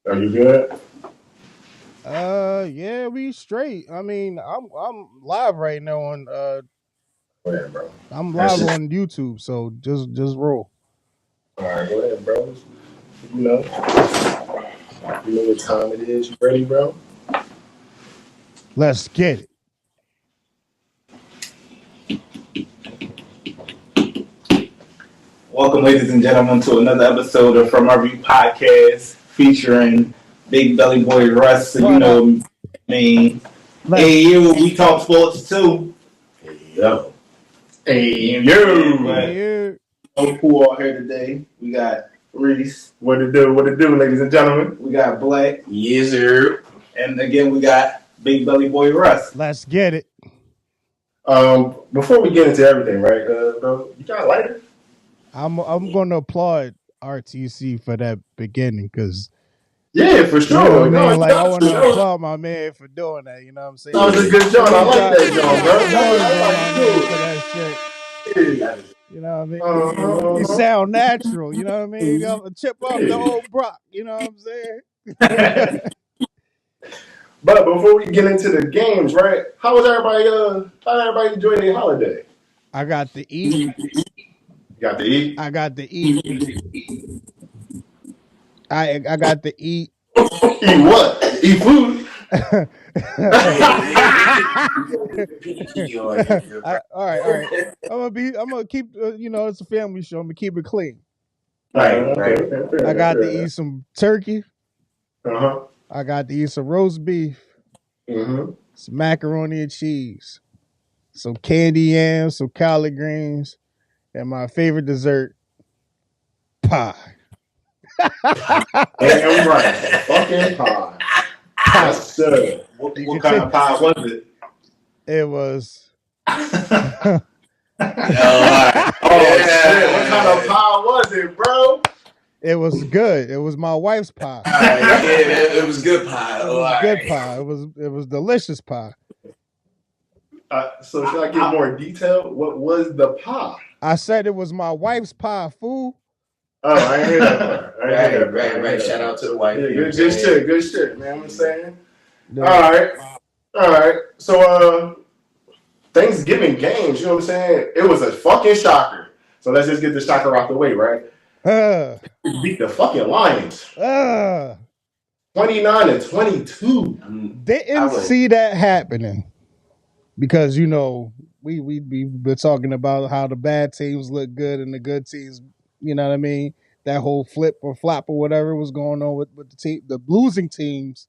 Are you good? Yeah, we straight. I mean, I'm live right now on Go ahead, bro. I'm That's live just on YouTube, so just roll. all right. Go ahead, bro. You know, you know what time it is. You ready, bro? Let's get it. Welcome, ladies and gentlemen, to another episode of From Our View Podcast featuring Big Belly Boy Russ. So you What up? know me. Let's Hey, you, we talk sports too. Hey, yo. Hey, Yeah, yo. but yeah. no pool out here today. We got Reese, What to do? What to do, ladies and gentlemen? we got Black, Yes, sir. and again we got Big Belly Boy Russ. Let's get it. Before we get into everything, right, bro? You got a lighter? I'm gonna applaud RTC for that beginning because Yeah, for you know what I sure. No, mean. you Like I got to. want to applaud my man for doing that. You know what I'm That was saying? a good job. I Always like got that, John, bro. I'm always That's doing how my man for that shit. you do it. You know what I mean? Uh-huh, You uh-huh. sound natural. You know what I mean? Yeah. A chip off the old Brock. You know what I'm saying? But before we get into the games, right? How was everybody? How everybody enjoy their holiday? I got to eat. You got to eat. I got to eat. I got to eat. Eat what? Eat food. All right. I'm gonna keep. It's a family show. I'm gonna keep it clean. Right, Okay, right. okay, I fair, got to fair. eat some turkey. Uh-huh. I got to eat some roast beef, Mm-hmm. some macaroni and cheese, some candy yams, some collard greens, and my favorite dessert, pie. Damn right. Fucking pie. Pie. Yes, sir. What, You what can kind take of pie was it? it was Oh, Oh shit. What kind of yeah. pie was it, bro? it was good. It was my wife's pie. All right, yeah, it was good pie. It Oh, all was good right. pie. It was delicious pie. So should I get more detail? What was the pie? I said it was my wife's pie, fool. Oh, I ain't hear that part. I ain't hear that part. I Right, ain't right. hear that Shout out part. to the wife. Yeah, You know what I'm good saying? shit, good shit, man. What I'm saying. All The right, all right. So, Thanksgiving games. You know what I'm saying? It was a fucking shocker. So let's just get the shocker out the way, right? uh We beat the fucking Lions, uh 29-22. didn't see that happening because we've been talking about how the bad teams look good and the good teams, you know what I mean? That whole flip or flop or whatever was going on with the losing teams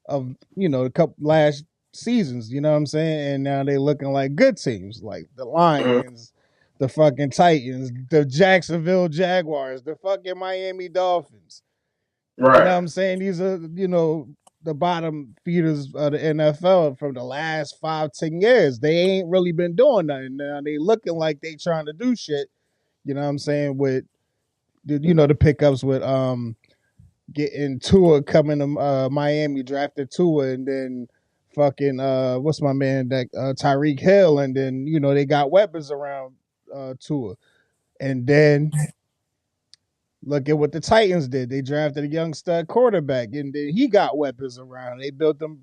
of the couple last seasons, you know what I'm saying? And now they looking like good teams, like the Mhm. Lions, the fucking Titans, the Jacksonville Jaguars, the fucking Miami Dolphins. You know what Right. I'm saying? These are, the bottom feeders of the NFL from the last 5, 10 years. They ain't really been doing nothing. Now they looking like they trying to do shit. You know what I'm saying? With the pickups with getting Tua coming to Miami, drafted Tua, and then fucking what's my man that Tyreek Hill, and then they got weapons around Tua, and then look at what the Titans did. They drafted a young stud quarterback, and then he got weapons around. They built them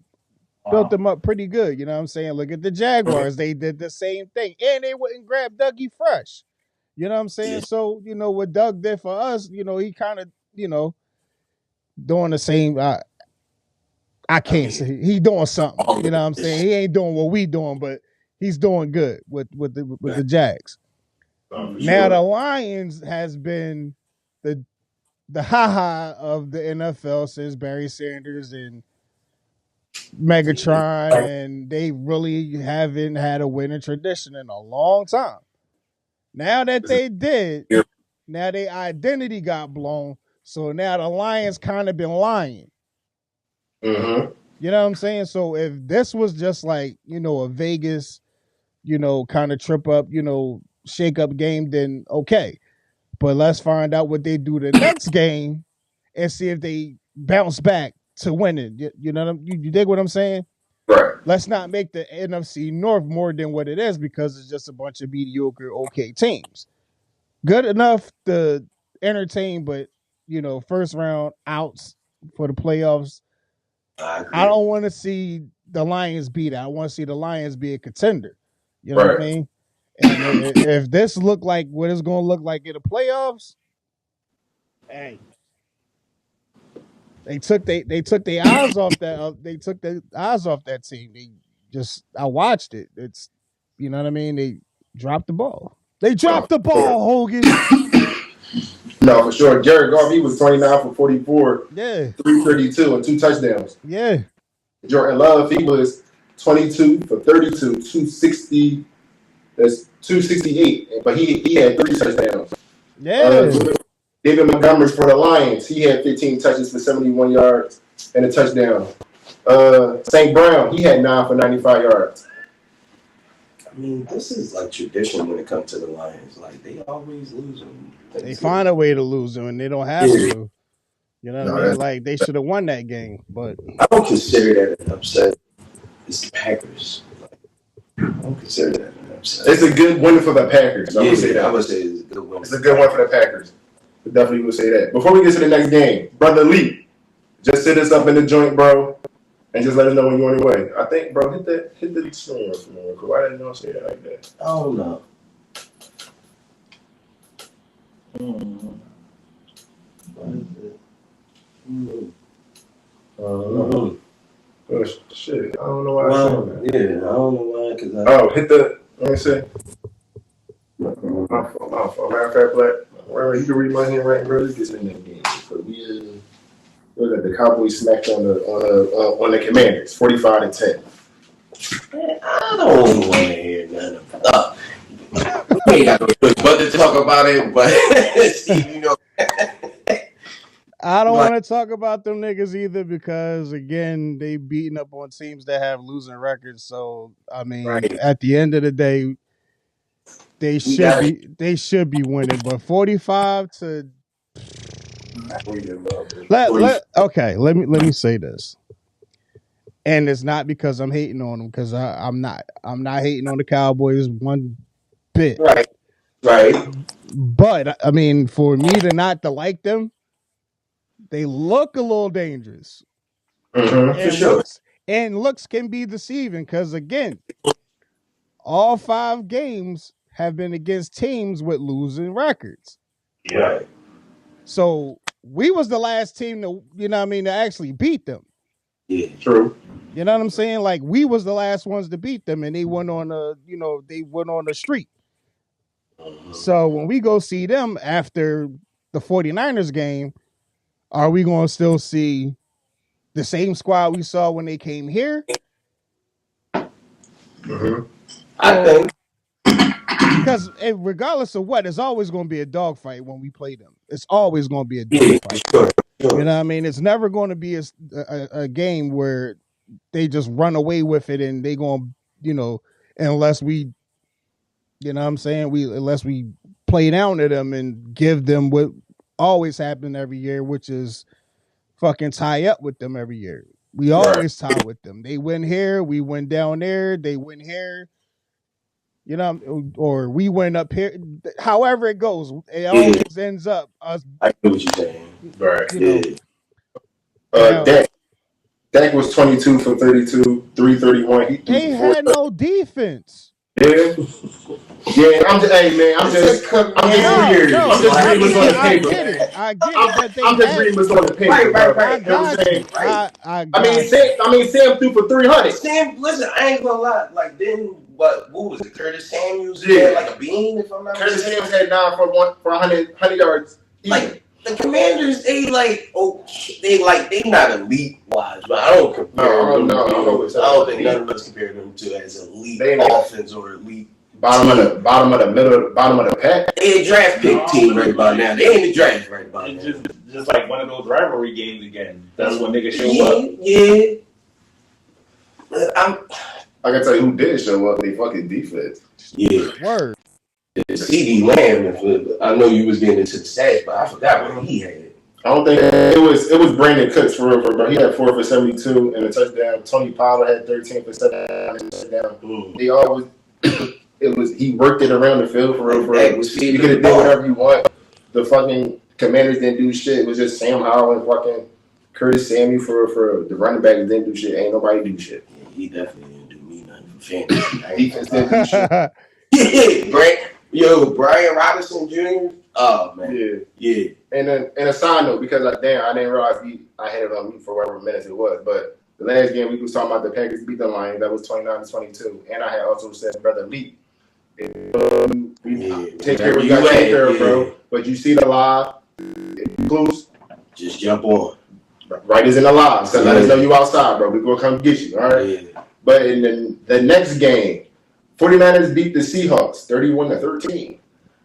up pretty good. You know what I'm saying? Look at the Jaguars. They did the same thing, and they wouldn't grab Dougie Fresh. You know what I'm saying? So what Doug did for us, he kind of doing the same. I can't say he doing something. You know what I'm saying? He ain't doing what we doing, but he's doing good with the Jags. Oh, for Now the sure. Lions has been the haha of the NFL since Barry Sanders and Megatron, and they really haven't had a winning tradition in a long time. Now that they did, now their identity got blown. So now the Lions kind of been lying. Mm-hmm. You know what I'm saying? So if this was just like, a Vegas, kind of trip up, shake up game, then okay. But let's find out what they do the next game and see if they bounce back to win it. You know you dig what I'm saying? Right. Let's not make the NFC North more than what it is because it's just a bunch of mediocre, okay teams. Good enough to entertain, but first round outs for the playoffs. I agree. I don't want to see the Lions beat it. I want to see the Lions be a contender. You know what I Right. mean? And if this look like what it's going to look like in the playoffs, hey, they took their eyes off that. They took their eyes off that team. They just I watched it. It's you know what I mean. They dropped the ball. They dropped the ball, Hogan. No, for sure. Jared Goff, he was 29 for 44, Yeah, 332, and 2 touchdowns. yeah, Jordan Love, he was 22 for 32, 260. That's 268, but he had 3 touchdowns. yeah. David Montgomery for the Lions, he had 15 touches for 71 yards and a touchdown. St. Brown, he had 9 for 95 yards. I mean, this is like tradition when it comes to the Lions. Like they always lose them. They find a way to lose them, and they don't have to. You know what I mean? Like they should have won that game, but I don't consider that an upset. It's the Packers. I don't consider that an upset. It's a good win for the Packers. I would say that. I would say it's a good win. It's a good one for the Packers. I definitely would say that. Before we get to the next game, Brother Lee, just sit us up in the joint, bro, and just let us know when you're on your way. I think, bro, hit the screen for me real quick. Why didn't you say that like that? I don't know. Oh, shit. I don't know why Well, I said that. yeah, I don't know why. Cause Hit the, let me see. My fault. Matter of fact, Black, you can read my handwriting, bro. Let's get in that game. So we, look at the Cowboys smacked on the Commanders, 45-10. I don't want to hear none of that. We ain't got no choice but to talk about it, but Steve, you know. I don't want to talk about them niggas either because again, they beating up on teams that have losing records. So I mean, at the end of the day, they should be winning. But 45 to let me say this. And it's not because I'm hating on them, because I'm not hating on the Cowboys one bit. Right. But I mean, for me to not to like them, they look a little dangerous. Mm-hmm, for sure. Looks can be deceiving because again, all 5 games have been against teams with losing records. Yeah. So we was the last team to, you know what I mean, to actually beat them. Yeah, true. You know what I'm saying? Like we was the last ones to beat them, and they went on a streak. Mm-hmm. So when we go see them after the 49ers game, are we going to still see the same squad we saw when they came here? Mm-hmm. I think. Because regardless of what, it's always going to be a dogfight when we play them. It's always going to be a dogfight. Sure. You know what I mean? It's never going to be a game where they just run away with it and they going to, unless we, you know what I'm saying? Unless we play down to them and give them what always happens every year, which is fucking tie up with them every year. We always tie with them. They win here, we win down there, they win here. You know, or we went up here. However it goes, it always ends up us. I get what you're saying. Right. Dak was 22 for 32, 331. They had no defense. Yeah. Yeah, I'm just weird. I'm just reading what's on the paper. I get it. But I'm just reading what's on the paper. Right. I mean, Sam threw for 300. Sam, listen, I ain't gonna lie. Like then, what was it? Curtis Samuels had like a bean, if I'm not mistaken. Curtis Samuels had 9 for 100 yards. Like the Commanders, they not elite wise, but I don't compare them. I don't think none of us compare them to as elite offense or elite. Bottom of the pack. They a draft pick team right about now. They ain't the draft right about now. Just like one of those rivalry games again. That's when niggas show up. Yeah. I can tell you who did show up. They fucking defense. Yeah. Word. CD Lamb. I know you was getting into the stats, but I forgot what he had. I don't think it was Brandon Cooks for real, bro. He had 4 for 72 and a touchdown. Tony Pollard had 13 for 7 and a touchdown. They always he worked it around the field for real. You could have done whatever you want. The fucking Commanders didn't do shit. It was just Sam Howell and fucking Curtis Samuel for the running back didn't do shit. Ain't nobody do shit. Yeah, he definitely didn't do me nothing for fantasy. Defense didn't do shit. Yeah, Brian Robinson Jr. Oh man, yeah. And a side note, because I didn't realize I had it on mute for whatever minutes it was, but the last game we was talking about the Packers beat the Lions, that was 29-22, and I had also said Brother Lee, take care of what you got to take care of, bro. But you see the live, if you close, just jump on. Right is in the live, so let us know you outside, bro. We gonna come get you, all right? Yeah. But in the next game, 49ers beat the Seahawks 31-13.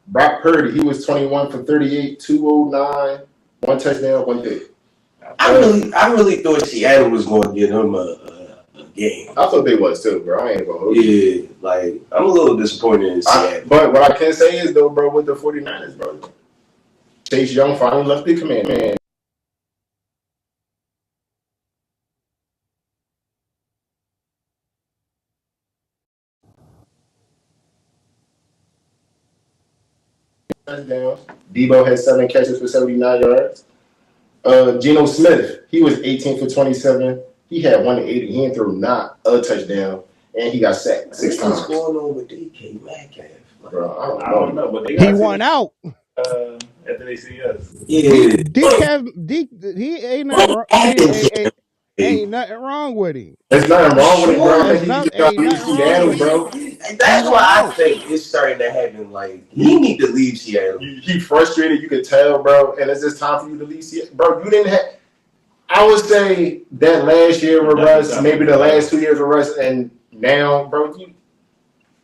Brock Purdy, he was 21 for 38, 209, one touchdown, one pick. I really thought Seattle was going to give him a game. I thought they was too, bro. I ain't gonna hold you. Yeah, like I'm a little disappointed in Seattle. But what I can say is though, bro, with the 49ers, bro, Chase Young finally left the command, man. Touchdowns. Debo had 7 catches for 79 yards. Geno Smith, he was 18 for 27. He had 180. He didn't throw not a touchdown, and he got sacked 6 times. What's going on with DK Metcalf? Bro, I don't know, but he won out. After they see us. Yeah. He ain't nothing wrong. Ain't nothing wrong with him. There's nothing wrong with him, bro. I think he just got to leave Seattle, bro. That's why I think it's starting to happen. Like, he need to leave Seattle. He frustrated, you could tell, bro. And it's just time for you to leave Seattle. Bro, you didn't have... I would say that last year with Russ, maybe the last 2 years with Russ, and now, bro,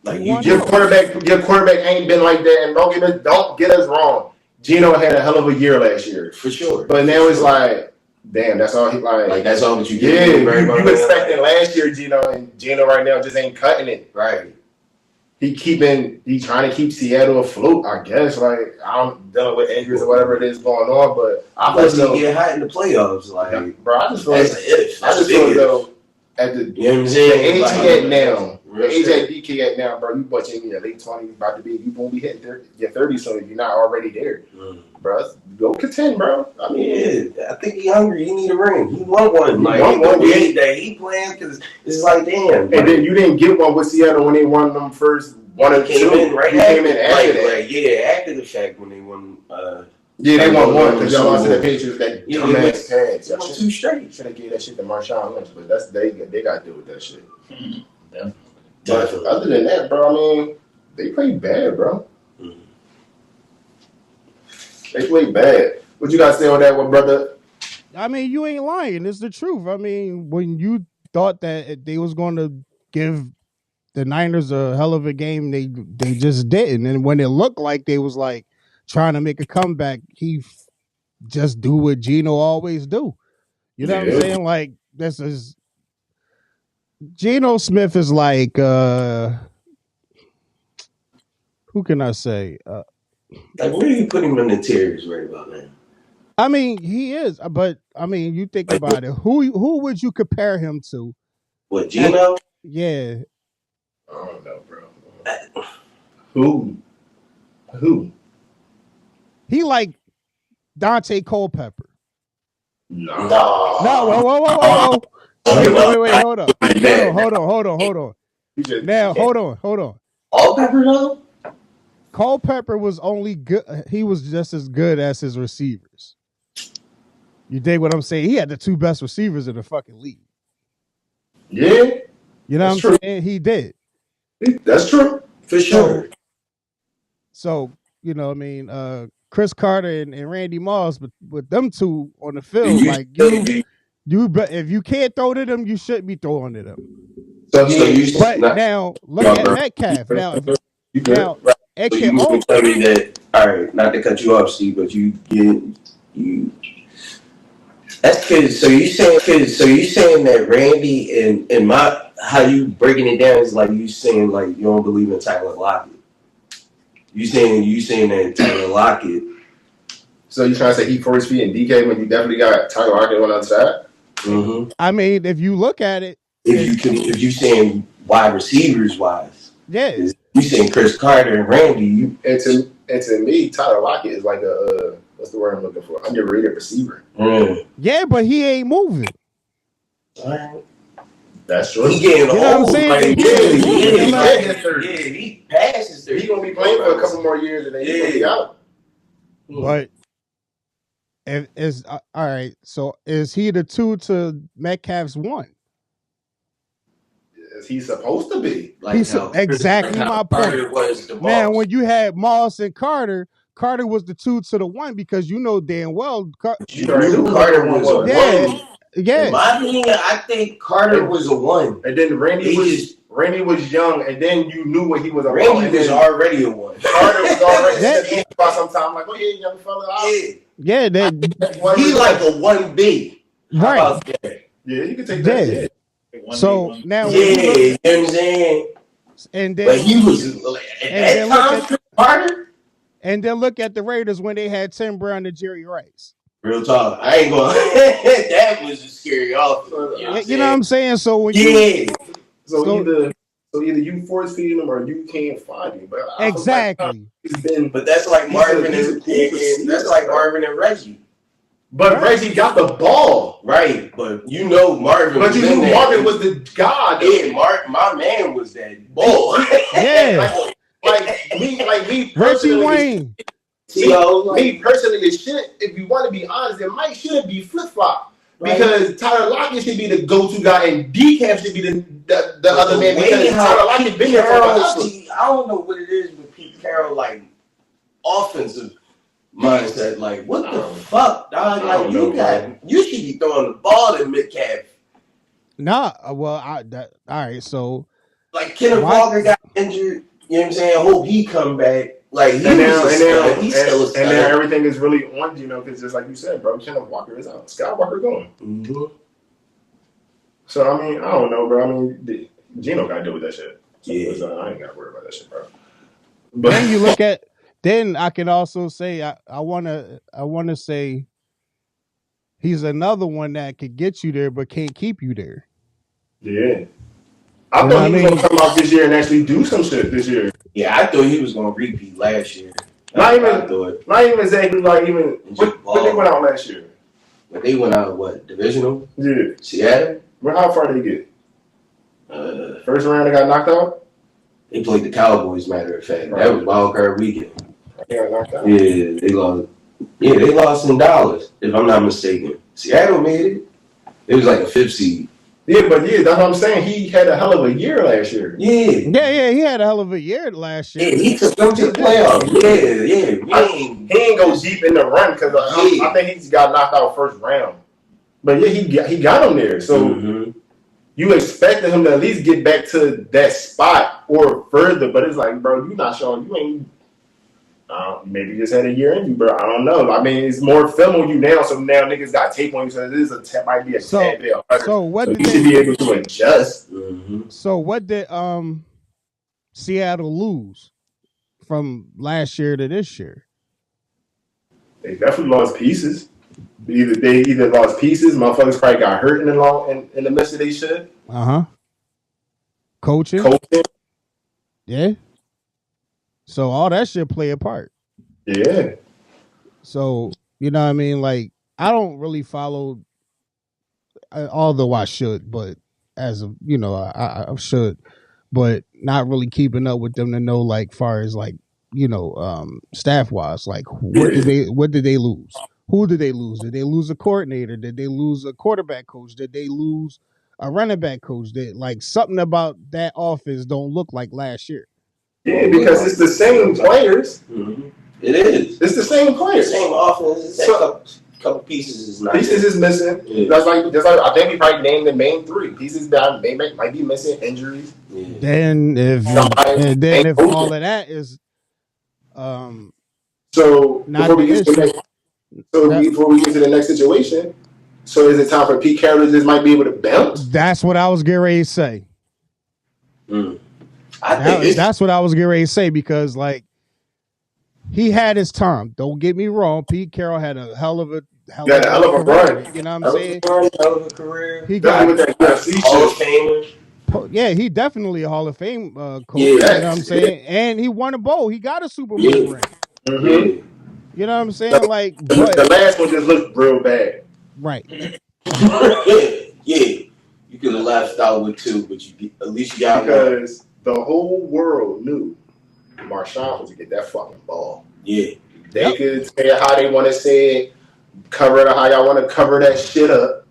your quarterback ain't been like that. And don't get us wrong. Geno had a hell of a year last year. For sure. But now it's like... Damn, that's all he like. That's all that you get. Yeah, you expecting last year, Geno, and Geno right now just ain't cutting it. Right. He trying to keep Seattle afloat, I guess. Like, I'm dealing with injuries or whatever it is going on, but I thought he get hot in the playoffs. Like, bro, I just feel though at the age he at now, the age that DK at now, bro, you watching in your late 20s, about to be, you won't be hitting your 30s, so you're not already there. Bro, go contend, bro. I mean, I think he's hungry. He need a ring. He won one. Like, he playing because it's like, damn. And then you didn't get one with Seattle when they won them first 1 and 2. Came in after that. After the fact when they won. They won one because y'all lost to the Patriots. That dumbass pads. Y'all 2 straight. Should have gave that shit to Marshawn Lynch, but that's they got to deal with that shit. Definitely. But other than that, bro, I mean, they played bad, bro. They played bad. What you got to say on that one, brother? I mean, you ain't lying. It's the truth. I mean, when you thought that they was going to give the Niners a hell of a game, they just didn't. And when it looked like they was like trying to make a comeback, he just do what Geno always do. You know what I'm saying? Like, this is Geno Smith is like who can I say? Like, where do you put him in the tiers right about now? I mean, he is, but I mean, you think about it. Who would you compare him to? What, Geno? I Yeah. don't know, bro. Who? He like Dante Culpepper. No. Whoa. Wait, hold on. Now, hold on. Culpepper, though? Culpepper was only good. He was just as good as his receivers. You dig what I'm saying? He had the 2 best receivers in the fucking league. Yeah. You know what I'm saying? He did. That's true. For sure. So, you know, I mean, Chris Carter and Randy Moss, but with them 2 on the field, like if you can't throw to them, you shouldn't be throwing to them. Now look at Metcalf. Now it can tell me that. All right, not to cut you off, Steve, but you. That's because so you saying that Randy and how you breaking it down is like you saying like you don't believe in Tyler Lockett. You saying that Tyler Lockett. So you trying to say he force feeding DK when you definitely got Tyler Lockett on the other side? Mm-hmm. I mean, if you look at it, if you saying wide receivers wise, yeah, you saying Chris Carter and Randy. And to me, Tyler Lockett is like what's the word I'm looking for? Underrated receiver. Yeah, but he ain't moving. That's true. He getting You know what I'm old. saying? Like, He ain't moving. he passes 30. He gonna be playing for a couple more years and then he's gonna be out. But is all right. So is he the 2 to Metcalf's 1? Is he supposed to be? He's exactly my point. Now, when you had Moss and Carter was the 2 to the 1 because you know damn well. You knew Carter was a 1. Yeah. In my opinion, I think Carter was a 1. And then Randy was young, and then you knew when he was a 1. Randy was already a 1. Carter was already by some time like, oh yeah, young fella. Yeah, he like a 1B. Right. Yeah, you can take that. Yeah. So now, you know what I'm saying? And then, but he was at that time, Carter. And then look at the Raiders when they had Tim Brown and Jerry Rice. Real talk, I ain't going. That was a scary offense. You know what I'm saying? So when either you force feeding him or you can't find him. But exactly. But that's like Marvin and Reggie. But Reggie got the ball. Right, but you know Marvin. But you knew Marvin was the god. Yeah, my man was that ball. Yeah. like me Reggie personally. Wayne. Me personally, it shouldn't. If you want to be honest, it might shouldn't be flip flop because Tyler Lockett should be the go-to guy and Decaf should be the other man because Tyler Lockett been there for a while. I don't know what it is with Pete Carroll, like offensive mindset. Like what the fuck, dog? Like you should be throwing the ball to Metcalf. Nah, well, all right. So like Kenneth Walker got injured. You know what I'm saying? I hope he come back. Like he's still and now everything is really on, because just like you said, bro, Kenneth Walker is out. Skywalker going. Mm-hmm. So I mean, I don't know, bro. I mean, Gino got to deal with that shit. Yeah, I ain't got to worry about that shit, bro. But then you look at. Then I can also say I wanna say he's another one that could get you there but can't keep you there. Yeah. I thought he was gonna come out this year and actually do some shit this year. Yeah, I thought he was gonna repeat last year. Not even exactly like even what they went out last year. But they went out what? Divisional? Yeah. Seattle? How far did they get? First round they got knocked out? They played the Cowboys, matter of fact. Right. That was wild card weekend. They got knocked out. Yeah, they lost. Yeah, they lost in Dallas, if I'm not mistaken. Seattle made it. It was like a 5th seed. Yeah, that's what I'm saying. He had a hell of a year last year. Yeah, he had a hell of a year last year. Yeah, he took them to the playoffs. Yeah. He ain't go deep in the run because I think he's got knocked out first round. But yeah, he got him there. So you expected him to at least get back to that spot or further. But it's like, bro, you not showing. You ain't. Maybe you just had a year in you, bro. I don't know. I mean, it's more film on you now, so now niggas got tape on you, so this might be a tad bit harder. So you should be able to adjust. So what did Seattle lose from last year to this year? They definitely lost pieces. They either lost pieces, motherfuckers probably got hurt in the midst of they shit. Coaching. Yeah. So all that shit play a part. Yeah. So, you know what I mean? Like, I don't really follow, although I should, but as of, I should, but not really keeping up with them to know, like, far as like, staff wise, like what did they lose? Who did they lose? Did they lose a coordinator? Did they lose a quarterback coach? Did they lose a running back coach? Did like something about that offense don't look like last year? Yeah, because it's the same players. Mm-hmm. It is. It's the same players. Same offense. So, couple pieces is not. Pieces is missing. Yeah. That's like I think we probably named the main 3 pieces that might be missing. Injuries. Yeah. Then if all of that is, so before we get to the next situation, so is it time for Pete Carroll to just might be able to bounce? That's what I was getting ready to say. That's what I was getting ready to say because like he had his time. Don't get me wrong. Pete Carroll had a hell of a run. You know what I'm saying? Hell of a career. He got with that Hall of Famer. Yeah, he definitely a Hall of Fame coach. You know what I'm saying? And he won a bowl. He got a Super Bowl ring. Mm-hmm. You know what I'm saying? Like, The but last one just looked real bad. right. Yeah. You could have lashed out with 2, but at least you got 1. Because the whole world knew Marshawn was to get that fucking ball. Yeah. They could say how they want to say it, cover it how y'all want to cover that shit up.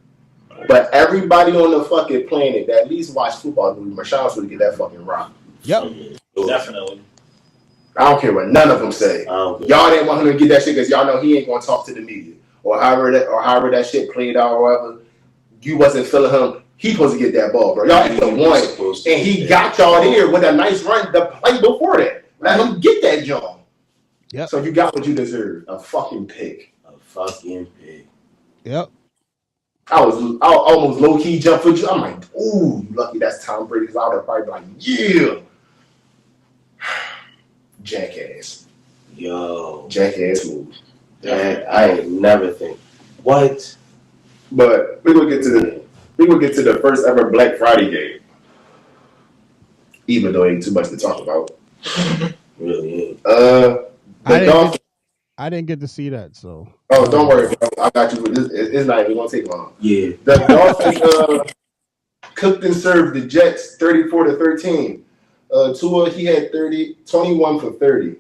But everybody on the fucking planet that at least watch football knew Marshawn was to get that fucking rock. Yep. Definitely. I don't care what none of them say. Y'all didn't want him to get that shit because y'all know he ain't gonna talk to the media or however that shit played out or whatever. You wasn't feeling him. He supposed to get that ball, bro. Y'all ain't the one, and he got y'all there with a nice run the play before that. Let him get that jump. Yeah. So you got what you deserve. A fucking pick. Yep. I almost low key jump for you. I'm like, ooh, you lucky that's Tom Brady. Because I would have probably been like, yeah. Jackass. Yo. Jackass move. That I ain't never think. What? But we will get to the first ever Black Friday game. Even though it ain't too much to talk about. Really ain't. I didn't get to see that, so. Oh, don't worry, bro. I got you. It's not even gonna take long. Yeah. The Dolphins cooked and served the Jets 34-13. Tua, he had 21 for 30,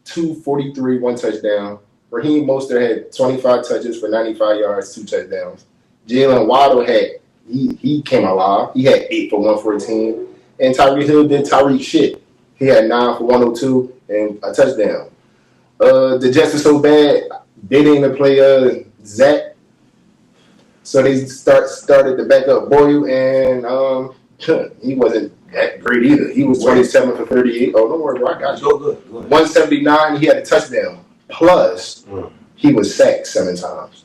243, 1 touchdown. Raheem Mostert had 25 touches for 95 yards, 2 touchdowns. Jalen Waddle he came alive. He had 8 for 114. And Tyreek Hill did Tyreek shit. He had 9 for 102 and a touchdown. The Jets are so bad, they didn't even play Zach. So they started to back up Boyle, and he wasn't that great either. He was 27 for 38. Oh, don't worry, bro. I got you. Go good. 179, he had a touchdown. Plus, he was sacked 7 times.